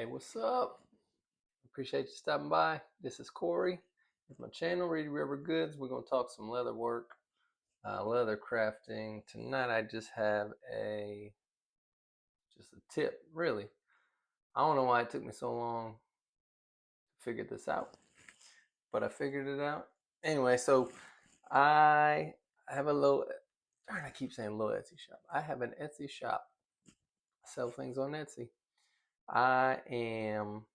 Hey, what's up? Appreciate you stopping by. This is Corey. It's my channel, Reedy River Goods. We're gonna talk some leather work, leather crafting. Tonight I just have just a tip, really. I don't know why it took me so long to figure this out, but I figured it out. Anyway, so I have a little, darn, I keep saying little Etsy shop. I have an Etsy shop. I sell things on Etsy. I am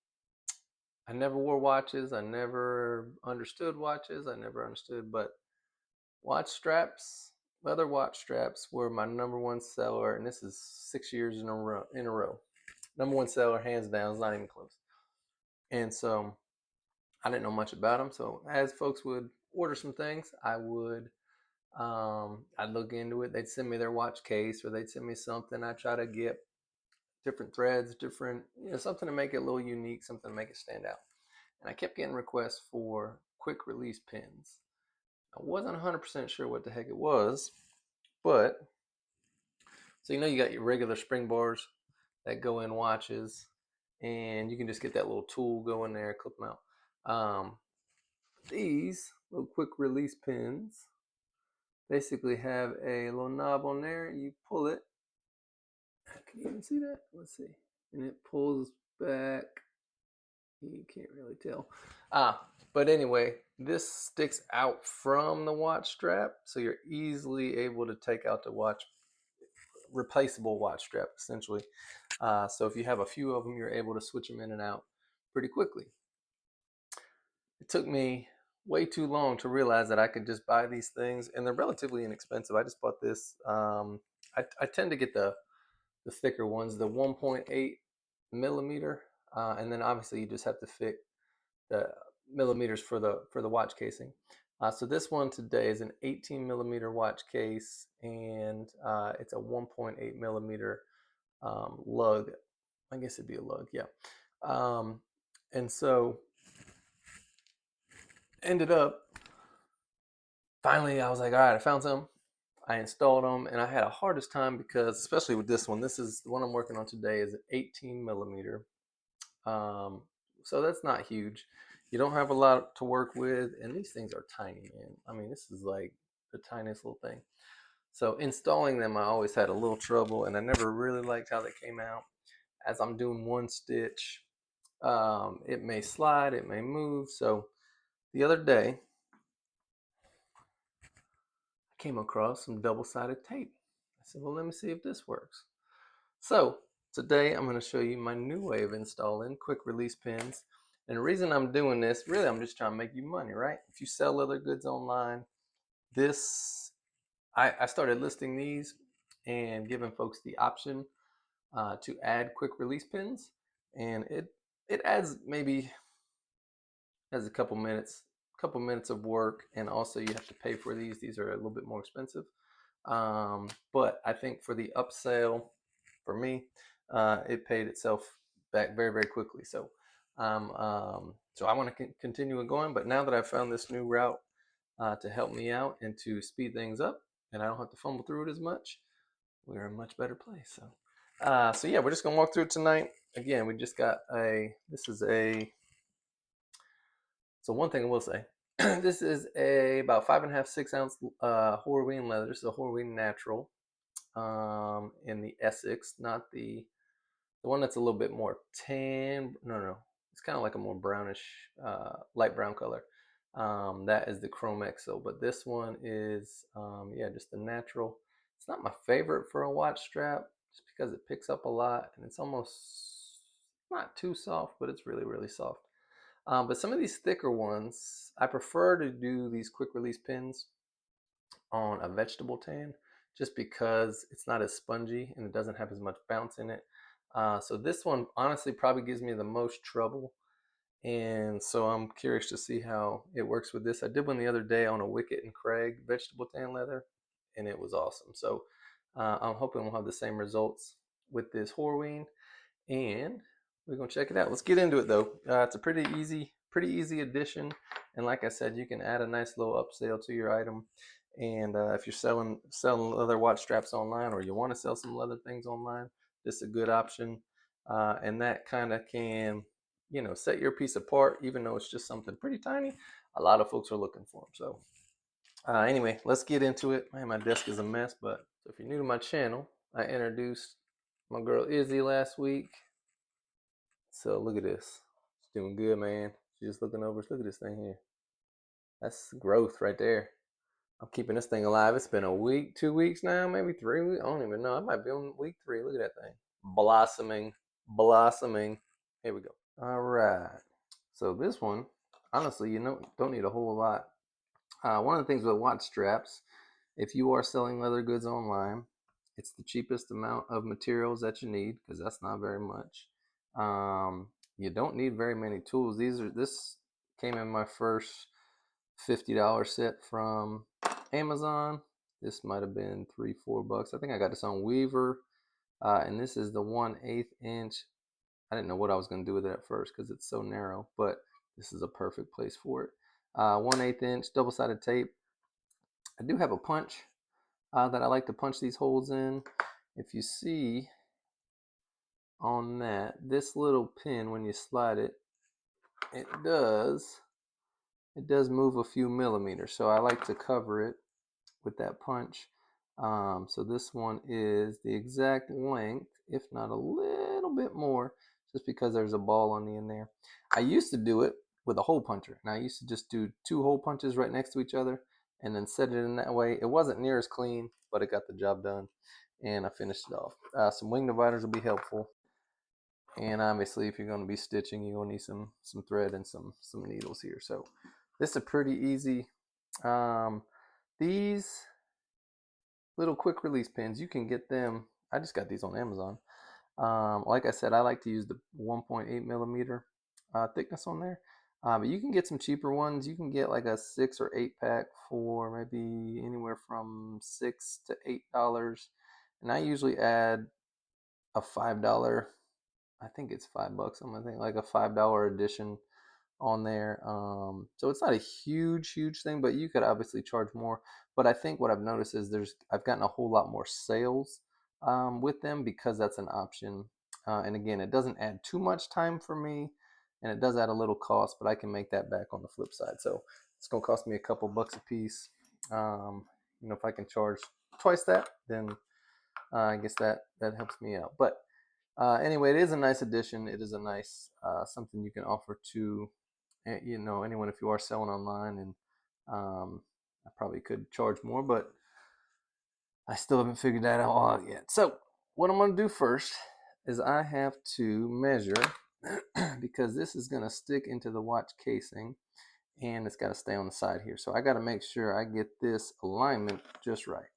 I never wore watches. I never understood watches. I never understood, but watch straps, leather watch straps were my number one seller, and this is 6 years in a row. Number one seller, hands down. It's not even close. And so I didn't know much about them. So as folks would order some things, I'd look into it. They'd send me their watch case, or they'd send me something. I try to get different threads, different, something to make it a little unique, something to make it stand out. And I kept getting requests for quick release pins. I wasn't 100% sure what the heck it was, but so you got your regular spring bars that go in watches, and you can just get that little tool, go in there, clip them out. These little quick release pins basically have a little knob on there. You pull it. Can you even see that? Let's see. And it pulls back. You can't really tell. But anyway, this sticks out from the watch strap, so you're easily able to take out the replaceable watch strap, essentially. So if you have a few of them, you're able to switch them in and out pretty quickly. It took me way too long to realize that I could just buy these things, and they're relatively inexpensive. I just bought this. I tend to get the thicker ones, the 1.8 millimeter, and then obviously you just have to fit the millimeters for the watch casing. So this one today is an 18 millimeter watch case, and it's a 1.8 millimeter lug. I guess it'd be a lug, yeah. And so ended up, finally I was like, all right, I found some. I installed them, and I had a hardest time because, especially with this one, this is the one I'm working on today, is an 18 millimeter. So that's not huge. You don't have a lot to work with, and these things are tiny, man. I mean, this is like the tiniest little thing. So installing them, I always had a little trouble, and I never really liked how they came out. As I'm doing one stitch, it may slide, it may move. So the other day, I came across some double-sided tape. I said, well, let me see if this works. So today I'm going to show you my new way of installing quick release pins. And the reason I'm doing this, really, I'm just trying to make you money, right? If you sell leather goods online, I started listing these and giving folks the option to add quick release pins, and it adds maybe a couple minutes of work, and also you have to pay for these. These are a little bit more expensive, but I think for the upsell, for me, it paid itself back very, very quickly. So so I want to continue it going, but now that I've found this new route to help me out and to speed things up, and I don't have to fumble through it as much, we're in a much better place. So yeah, we're just gonna walk through it tonight. Again, we just got so one thing I will say, this is about 5.5, 6 ounce Horween leather. This is a Horween natural, in the Essex, not the one that's a little bit more tan. No, it's kind of like a more brownish, light brown color. That is the Chrome Exo, but this one is, yeah, just the natural. It's not my favorite for a watch strap, just because it picks up a lot, and it's almost not too soft, but it's really, really soft. But some of these thicker ones, I prefer to do these quick release pins on a vegetable tan, just because it's not as spongy and it doesn't have as much bounce in it. So this one honestly probably gives me the most trouble, and so I'm curious to see how it works with this. I did one the other day on a Wicket and Craig vegetable tan leather, and it was awesome. So I'm hoping we'll have the same results with this Horween, and we're gonna check it out. Let's get into it though. It's a pretty easy addition, and like I said, you can add a nice little upsell to your item. And if you're selling leather watch straps online, or you want to sell some leather things online, this is a good option. and that kind of can, set your piece apart, even though it's just something pretty tiny. A lot of folks are looking for them. So anyway, let's get into it. Man, my desk is a mess, but if you're new to my channel, I introduced my girl Izzy last week. So look at this. She's doing good, man. She's just looking over. Look at this thing here. That's growth right there. I'm keeping this thing alive. It's been a week, 2 weeks now, maybe 3 weeks. I don't even know. I might be on week 3. Look at that thing. Blossoming, blossoming. Here we go. All right. So this one, honestly, don't need a whole lot. One of the things with watch straps, if you are selling leather goods online, it's the cheapest amount of materials that you need, because that's not very much. You don't need very many tools. This came in my first $50 set from Amazon. This might have been $3-4. I think I got this on Weaver, and this is the 1/8 inch. I didn't know what I was going to do with it at first because it's so narrow, but this is a perfect place for it. 1/8 inch double-sided tape. I do have a punch that I like to punch these holes in. If you see on that, this little pin, when you slide it, it does move a few millimeters. So I like to cover it with that punch. So this one is the exact length, if not a little bit more, just because there's a ball on the end there. I used to do it with a hole puncher, and I used to just do 2 hole punches right next to each other and then set it in that way. It wasn't near as clean, but it got the job done, and I finished it off. Some wing dividers will be helpful, and obviously if you're going to be stitching, you're going to need some thread and some needles here. So this is pretty easy. These little quick release pins, you can get them. I just got these on Amazon. Like I said, I like to use the 1.8 millimeter thickness on there, but you can get some cheaper ones. You can get like a 6 or 8 pack for maybe anywhere from $6 to $8, and I usually add a $5. I think it's $5. I'm gonna think like a $5 addition on there. So it's not a huge thing, but you could obviously charge more. But I think what I've noticed is I've gotten a whole lot more sales with them, because that's an option. And again, it doesn't add too much time for me, and it does add a little cost, but I can make that back on the flip side. So it's gonna cost me a couple bucks a piece. If I can charge twice that, then I guess that helps me out. But anyway, it is a nice addition. It is a nice something you can offer to anyone if you are selling online. And I probably could charge more, but I still haven't figured that out yet. So what I'm going to do first is I have to measure because this is going to stick into the watch casing, and it's got to stay on the side here. So I got to make sure I get this alignment just right.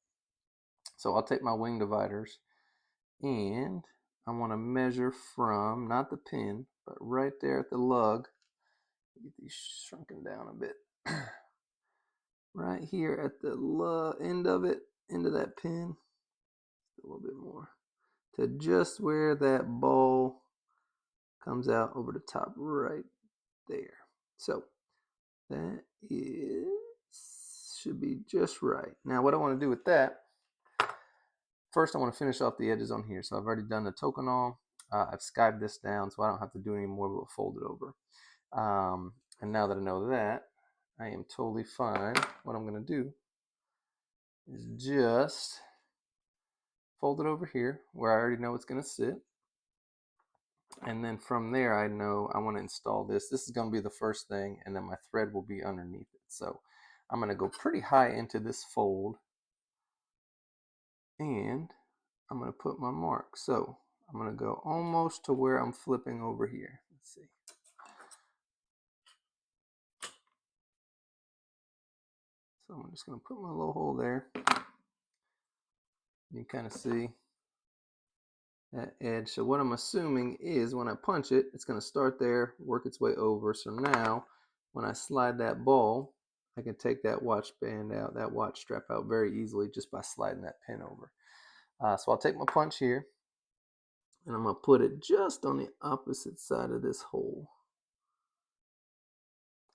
So I'll take my wing dividers, and I want to measure from, not the pin, but right there at the lug. Get these shrunken down a bit. Right here at the end of it, into that pin, a little bit more, to just where that ball comes out over the top right there. So that should be just right. Now what I want to do with that, first I want to finish off the edges on here. So I've already done the tokonol. I've skived this down so I don't have to do any more, but fold it over. And now that I know that, I am totally fine. What I'm going to do is just fold it over here where I already know it's going to sit. And then from there, I know I want to install this. This is going to be the first thing, and then my thread will be underneath it. So I'm going to go pretty high into this fold, and I'm going to put my mark. So I'm going to go almost to where I'm flipping over here. Let's see. So I'm just going to put my little hole there. You can kind of see that edge. So what I'm assuming is when I punch it, it's going to start there, work its way over. So now when I slide that ball, I can take that watch band out, that watch strap out very easily just by sliding that pin over. So I'll take my punch here, and I'm going to put it just on the opposite side of this hole.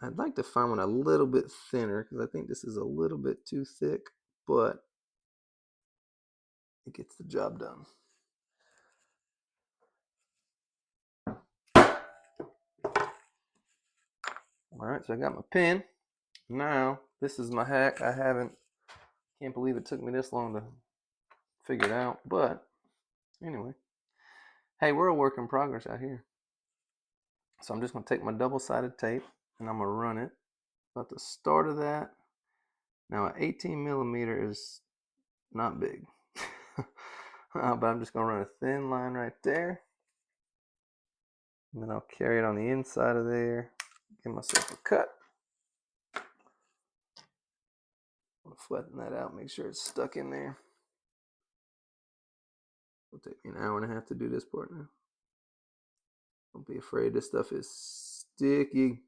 I'd like to find one a little bit thinner because I think this is a little bit too thick, but it gets the job done. All right, so I got my pin. Now, this is my hack. Can't believe it took me this long to figure it out. But anyway, hey, we're a work in progress out here. So I'm just going to take my double-sided tape and I'm going to run it about the start of that. Now, an 18 millimeter is not big, but I'm just going to run a thin line right there. And then I'll carry it on the inside of there, give myself a cut. I'll flatten that out, make sure it's stuck in there. It'll take me an hour and a half to do this part now. Don't be afraid, this stuff is sticky.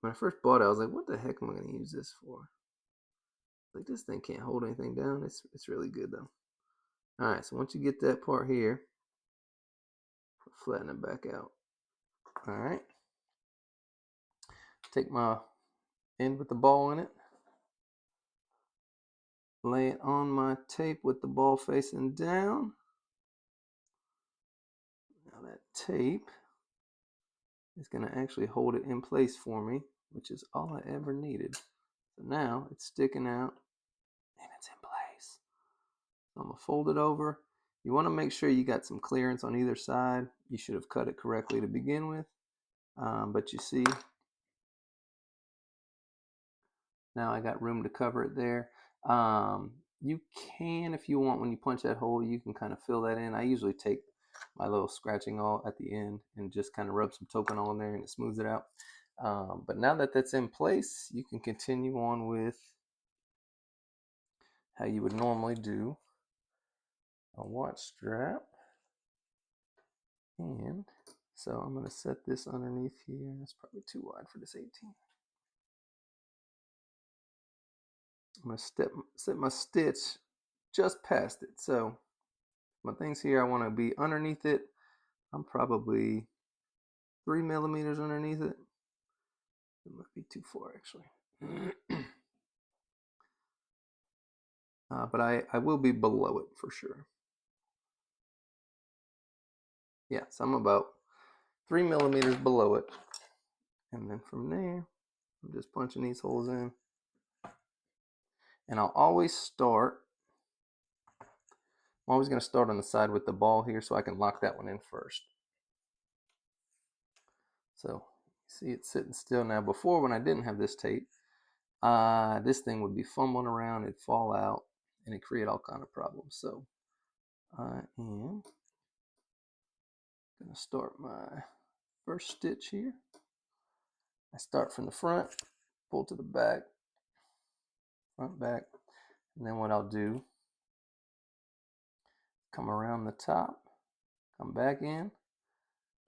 When I first bought it, I was like, what the heck am I going to use this for? Like, this thing can't hold anything down. It's really good though. All right, so once you get that part here, flatten it back out. All right. Take my end with the ball in it. Lay it on my tape with the ball facing down. Now that tape is going to actually hold it in place for me, which is all I ever needed. So now it's sticking out and it's in place. So I'm going to fold it over. You want to make sure you got some clearance on either side. You should have cut it correctly to begin with. But you see, now I got room to cover it there. You can, if you want, when you punch that hole, you can kind of fill that in. I usually take my little scratching awl at the end and just kind of rub some Tokonol in there and it smooths it out. But now that that's in place, you can continue on with how you would normally do a watch strap. And so I'm going to set this underneath here. That's probably too wide for this 18. I'm going to set my stitch just past it. So my things here, I want to be underneath it. I'm probably 3 millimeters underneath it. It might be too far actually. But I will be below it for sure. Yeah, so I'm about 3 millimeters below it. And then from there, I'm just punching these holes in. And I'll always start, I'm always going to start on the side with the ball here so I can lock that one in first. So, see it's sitting still now. Before, when I didn't have this tape, this thing would be fumbling around, it'd fall out, and it'd create all kind of problems. So, I am going to start my first stitch here. I start from the front, pull to the back, front, back, and then what I'll do, come around the top, come back in,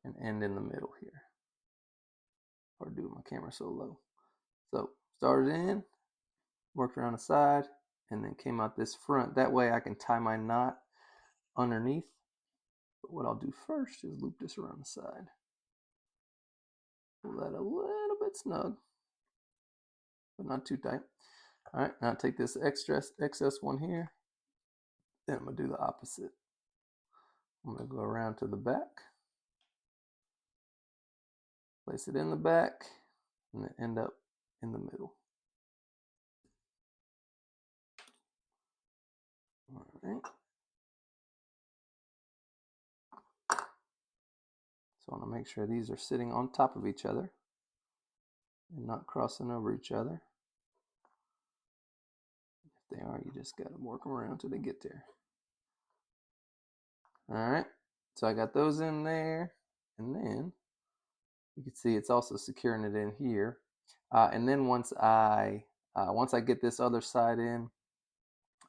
and end in the middle here. Or do my camera so low. So started in, worked around the side, and then came out this front. That way I can tie my knot underneath. But what I'll do first is loop this around the side. Pull that a little bit snug, but not too tight. All right, now take this excess one here. Then I'm gonna do the opposite. I'm gonna go around to the back, place it in the back, and then end up in the middle. All right. So I want to make sure these are sitting on top of each other and not crossing over each other. If they are, you just got to work them around till they get there. All right, so I got those in there, and then you can see it's also securing it in here. And then once I get this other side in,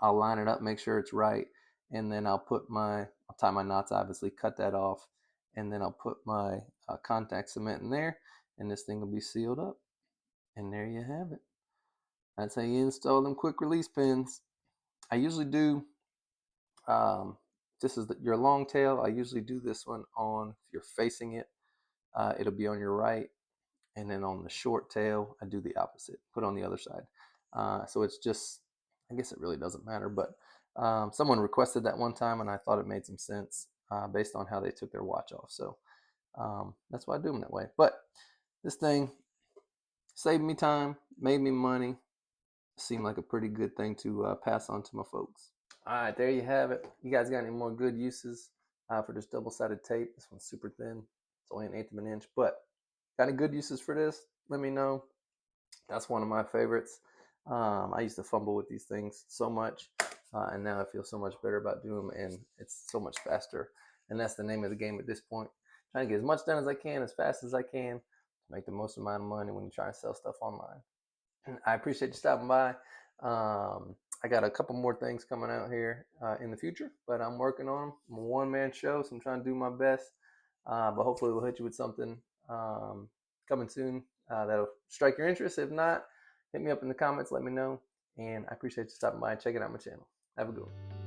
I'll line it up, make sure it's right, and then I'll tie my knots, obviously, cut that off, and then I'll put my contact cement in there, and this thing will be sealed up. And there you have it. That's how you install them quick release pins. I usually do, this is your long tail. I usually do this one on, if you're facing it, it'll be on your right. And then on the short tail, I do the opposite, put it on the other side. So it's just, I guess it really doesn't matter, but someone requested that one time and I thought it made some sense based on how they took their watch off. So That's why I do them that way. But this thing saved me time, made me money. Seemed like a pretty good thing to pass on to my folks. All right, there you have it. You guys got any more good uses for this double-sided tape? This one's super thin. It's only 1/8 of an inch, but got any good uses for this? Let me know. That's one of my favorites. I used to fumble with these things so much, and now I feel so much better about doing them, and it's so much faster. And that's the name of the game at this point. Trying to get as much done as I can, as fast as I can, to make the most amount of money when you try to sell stuff online. I appreciate you stopping by. I got a couple more things coming out here in the future, but I'm working on them. I'm a one-man show, so I'm trying to do my best. But hopefully we'll hit you with something coming soon that'll strike your interest. If not, hit me up in the comments, let me know. And I appreciate you stopping by and checking out my channel. Have a good one.